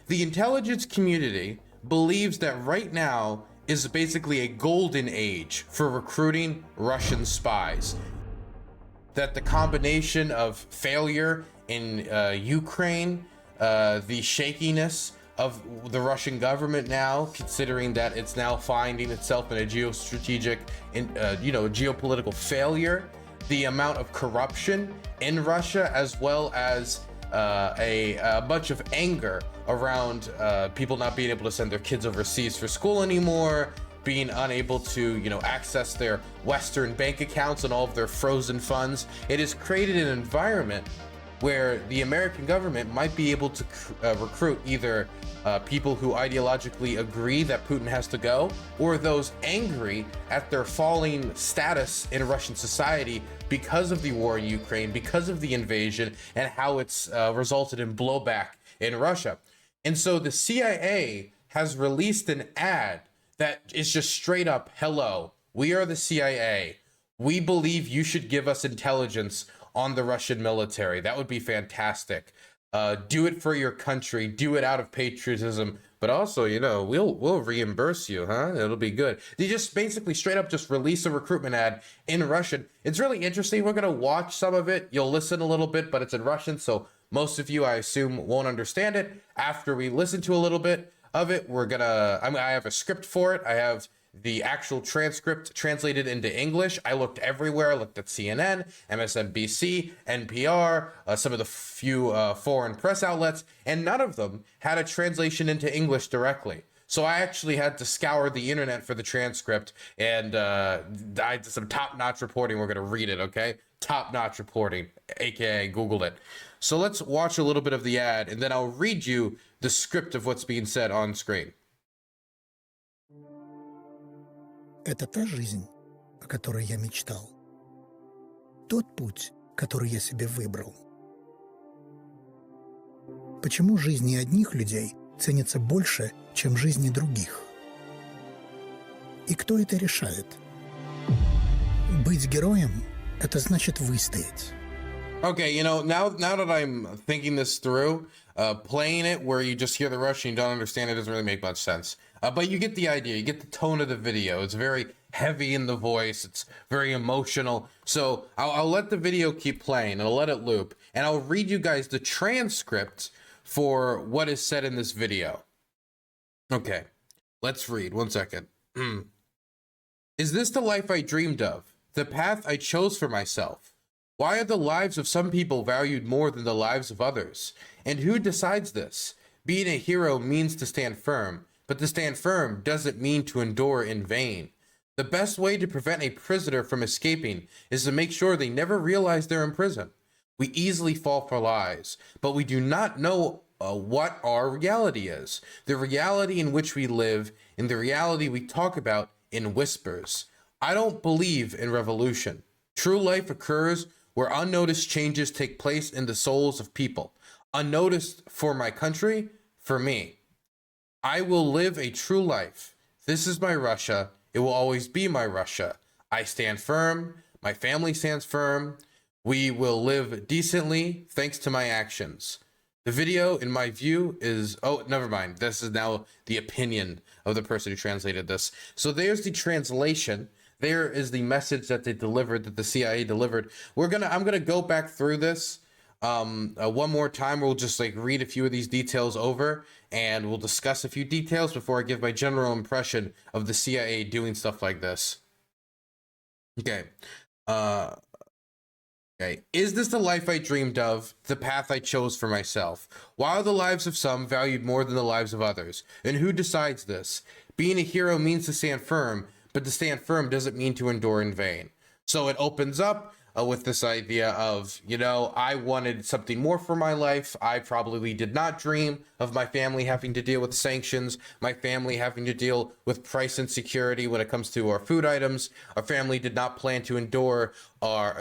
The intelligence community believes that right now is basically a golden age for recruiting Russian spies. That the combination of failure in Ukraine, the shakiness of the Russian government now, considering that it's now finding itself in a geostrategic, geopolitical failure, the amount of corruption in Russia, as well as a bunch of anger around people not being able to send their kids overseas for school anymore, being unable to, access their Western bank accounts and all of their frozen funds. It has created an environment where the American government might be able to recruit either people who ideologically agree that Putin has to go, or those angry at their falling status in Russian society because of the war in Ukraine, because of the invasion, and how it's resulted in blowback in Russia. And so the CIA has released an ad that is just straight up, hello, we are the CIA. We believe you should give us intelligence on the Russian military. That would be fantastic. Do it for your country, do it out of patriotism, but also, we'll reimburse you, huh? It'll be good. They just basically straight up just release a recruitment ad in Russian. It's really interesting. We're gonna watch some of it. You'll listen a little bit, but it's in Russian, so most of you, I assume, won't understand it. After we listen to a little bit of it, I have a script for it. I have the actual transcript translated into English. I looked everywhere. I looked at CNN, MSNBC, NPR, some of the few foreign press outlets, and none of them had a translation into English directly. So I actually had to scour the internet for the transcript, and I did some top-notch reporting. We're going to read it, okay? Top-notch reporting, aka Googled it. So let's watch a little bit of the ad, and then I'll read you the script of what's being said on screen. Это та жизнь, о которой я мечтал. Тот путь, который я себе выбрал. Почему жизни одних людей ценятся больше, чем жизни других? И кто это решает? Быть героем – это значит выстоять. Okay, now that I'm thinking this through, playing it where you just hear the Russian, you don't understand it, doesn't really make much sense. But you get the idea, you get the tone of the video. It's very heavy in the voice, it's very emotional. So I'll let the video keep playing, and I'll let it loop, and I'll read you guys the transcript for what is said in this video. Okay, let's read, 1 second. Is this the life I dreamed of? The path I chose for myself? Why are the lives of some people valued more than the lives of others? And who decides this? Being a hero means to stand firm, but to stand firm doesn't mean to endure in vain. The best way to prevent a prisoner from escaping is to make sure they never realize they're in prison. We easily fall for lies, but we do not know what our reality is. The reality in which we live, and the reality we talk about in whispers. I don't believe in revolution. True life occurs where unnoticed changes take place in the souls of people. Unnoticed for my country, for me. I will live a true life. This is my Russia. It will always be my Russia. I stand firm. My family stands firm. We will live decently thanks to my actions. The video, in my view, is... Oh, never mind. This is now the opinion of the person who translated this. So there's the translation. There is the message that they delivered, that the CIA delivered. I'm gonna go back through this one more time. We'll just read a few of these details over, and we'll discuss a few details before I give my general impression of the CIA doing stuff like this. Okay. Okay. Is this the life I dreamed of, the path I chose for myself? Why are the lives of some valued more than the lives of others? And who decides this? Being a hero means to stand firm, but to stand firm doesn't mean to endure in vain. So it opens up with this idea of, I wanted something more for my life. I probably did not dream of my family having to deal with sanctions, my family having to deal with price insecurity when it comes to our food items. Our family did not plan to endure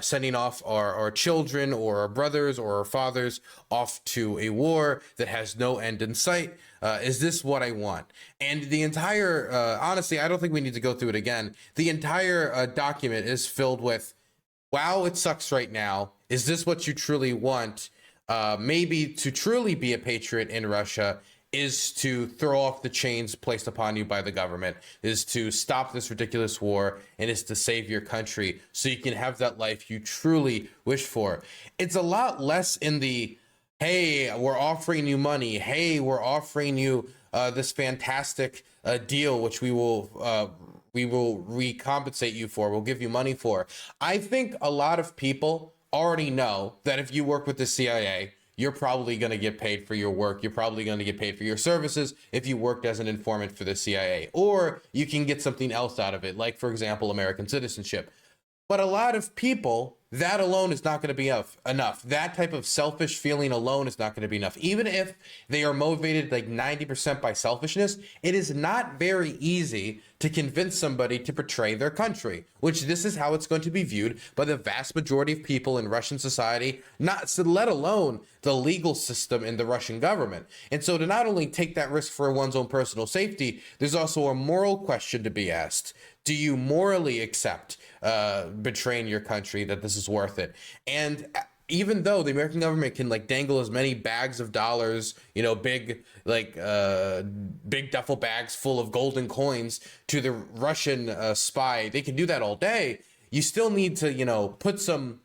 sending off our children or our brothers or our fathers off to a war that has no end in sight. Is this what I want? And the entire, honestly, I don't think we need to go through it again. The entire document is filled with, wow, it sucks right now. Is this what you truly want? Maybe to truly be a patriot in Russia, is to throw off the chains placed upon you by the government, is to stop this ridiculous war, and is to save your country so you can have that life you truly wish for. It's a lot less in the, hey, we're offering you money. Hey, we're offering you this fantastic deal, which we will recompensate you for. We'll give you money for. I think a lot of people already know that if you work with the CIA, you're probably going to get paid for your work. You're probably going to get paid for your services if you worked as an informant for the CIA, or you can get something else out of it, like, for example, American citizenship. But a lot of people, that alone is not going to be enough. That type of selfish feeling alone is not going to be enough. Even if they are motivated like 90% by selfishness, it is not very easy to convince somebody to betray their country, which this is how it's going to be viewed by the vast majority of people in Russian society, let alone the legal system in the Russian government. And so to not only take that risk for one's own personal safety, there's also a moral question to be asked. Do you morally accept betraying your country, that this is worth it? And even though the American government can like dangle as many bags of dollars, you know, big duffel bags full of golden coins to the Russian spy, they can do that all day. You still need to, you know, put some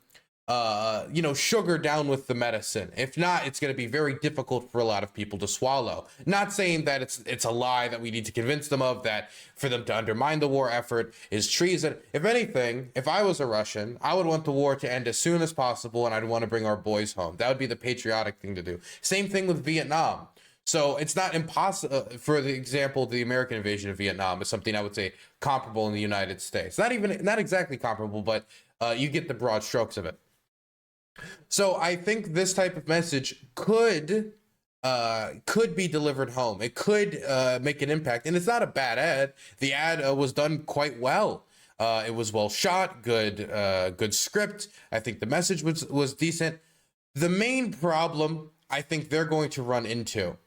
sugar down with the medicine. If not, it's going to be very difficult for a lot of people to swallow. Not saying that it's a lie that we need to convince them of, that for them to undermine the war effort is treason. If anything, if I was a Russian, I would want the war to end as soon as possible, and I'd want to bring our boys home. That would be the patriotic thing to do. Same thing with Vietnam. So it's not impossible. For the example, the American invasion of Vietnam is something I would say comparable in the United States. Not exactly comparable, but you get the broad strokes of it. So I think this type of message could be delivered home. It could make an impact, and it's not a bad ad. The ad was done quite well. It was well shot, good script. I think the message was decent. The main problem I think they're going to run into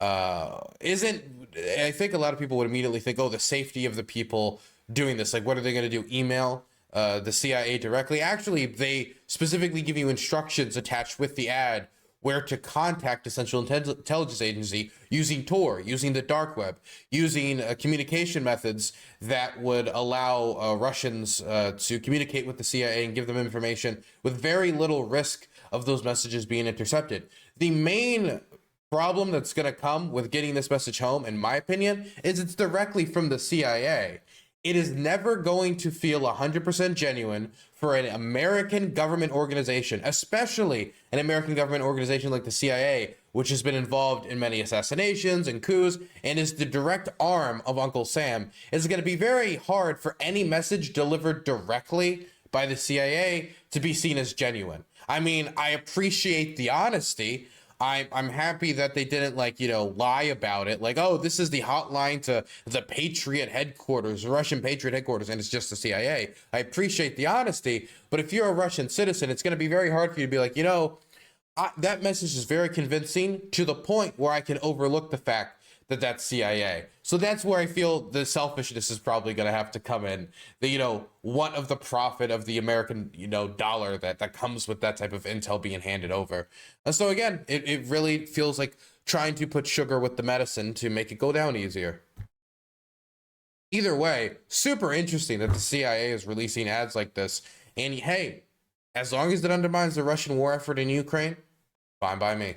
I think a lot of people would immediately think, oh, the safety of the people doing this. Like, what are they going to do? Email the CIA directly? Actually, they specifically give you instructions attached with the ad where to contact a Central Intelligence Agency using Tor, using the dark web, using communication methods that would allow Russians to communicate with the CIA and give them information with very little risk of those messages being intercepted. The main problem that's going to come with getting this message home, in my opinion, is it's directly from the CIA. It is never going to feel 100% genuine for an American government organization, especially an American government organization like the CIA, which has been involved in many assassinations and coups and is the direct arm of Uncle Sam. It's going to be very hard for any message delivered directly by the CIA to be seen as genuine. I mean, I appreciate the honesty. I'm happy that they didn't lie about it. Like, oh, this is the hotline to the Patriot headquarters, Russian Patriot headquarters, and it's just the CIA. I appreciate the honesty, but if you're a Russian citizen, it's going to be very hard for you to be like, that message is very convincing to the point where I can overlook the fact that that's CIA. So that's where I feel the selfishness is probably going to have to come in. What of the profit of the American, dollar that comes with that type of intel being handed over. And so again, it really feels like trying to put sugar with the medicine to make it go down easier. Either way, super interesting that the CIA is releasing ads like this. And hey, as long as it undermines the Russian war effort in Ukraine, fine by me.